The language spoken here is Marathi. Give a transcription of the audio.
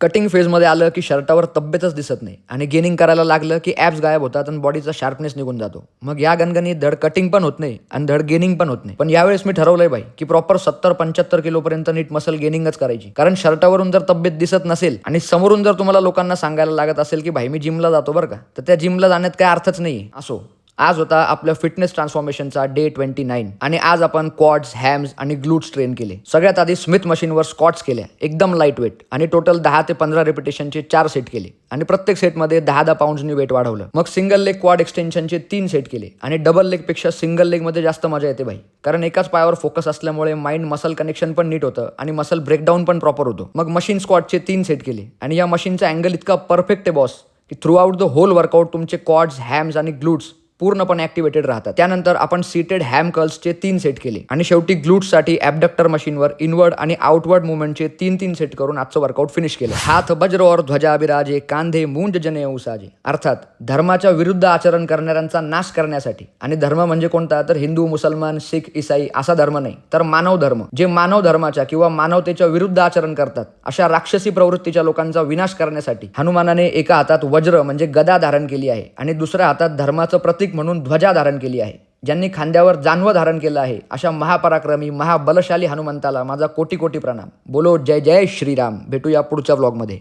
कटिंग फेजमध्ये आलं की शर्टावर तब्येतच दिसत नाही आणि गेनिंग करायला लागलं की ॲप्स गायब होतात आणि बॉडीचा शार्पनेस निघून जातो. मग या गणगणीत धड कटिंग पण होत नाही आणि धड गेनिंग पण होत नाही. पण यावेळेस मी ठरवलंय भाई की प्रॉपर 70-75 किलोपर्यंत नीट मसल गेनिंगच करायची. कारण शर्टावरून जर तब्येत दिसत नसेल आणि समोरून जर तुम्हाला लोकांना सांगायला लागत असेल की भाई मी जिमला जातो बरं का, तर त्या जिमला जाण्यात काय अर्थच नाही. असो, आज होता आपल्या फिटनेस ट्रान्सफॉर्मेशनचा डे 29 आणि आज आपण क्वाड्स, हॅम्स आणि ग्लूट्स ट्रेन केले. सगळ्यात आधी स्मिथ मशीनवर स्क्वॉट्स केल्या, एकदम लाईट वेट आणि टोटल 10 ते 15 रिपिटेशनचे 4 सेट केले आणि प्रत्येक सेटमध्ये 10-10 पाऊंड्सनी वेट वाढवलं. मग सिंगल लेग क्वाड एक्सटेन्शनचे 3 सेट केले आणि डबल लेगपेक्षा सिंगल लेगमध्ये जास्त मजा येते भाई, कारण एकाच पायावर फोकस असल्यामुळे माइंड मसल कनेक्शन पण नीट होतं आणि मसल ब्रेकडाऊन पण प्रॉपर होतो. मग मशीन स्क्वॉटचे 3 सेट केले आणि या मशीनचा अँगल इतका परफेक्ट आहे बॉस की throughout the whole workout तुमचे क्वाड्स, हॅम्स आणि ग्लूट्स पूर्णपणे ऍक्टिव्हेटेड राहतात. त्यानंतर आपण सीटेड हॅम कर्ल्सचे 3 सेट केले आणि शेवटी ग्लूट्ससाठी ॲबडक्टर मशीनवर इनवर्ड आणि आउटवर्ड मुवमेंटचे 3-3 सेट करून आजचं वर्कआउट फिनिश केलं. हात वज्र और ध्वजा बिराजे, कांधे मुंज जने उसाजे. अर्थात धर्माच्या विरुद्ध आचरण करणाऱ्यांचा नाश करण्यासाठी. आणि धर्म म्हणजे कोणता, तर हिंदू, मुसलमान, शीख, ईसाई असा धर्म नाही, तर मानव धर्म. जे मानव धर्माच्या किंवा मानवतेच्या विरुद्ध आचरण करतात अशा राक्षसी प्रवृत्तीच्या लोकांचा विनाश करण्यासाठी हनुमानाने एका हातात वज्र म्हणजे गदा धारण केली आहे आणि दुसऱ्या हातात धर्माचं प्रतीक म्हणून ध्वजा धारण केली आहे. ज्यांनी खांद्यावर जानवं धारण केलं आहे अशा महापराक्रमी, महाबलशाली हनुमंताला माझा कोटी कोटी प्रणाम. बोलो जय जय श्रीराम. भेटूया पुढच्या व्लॉगमध्ये.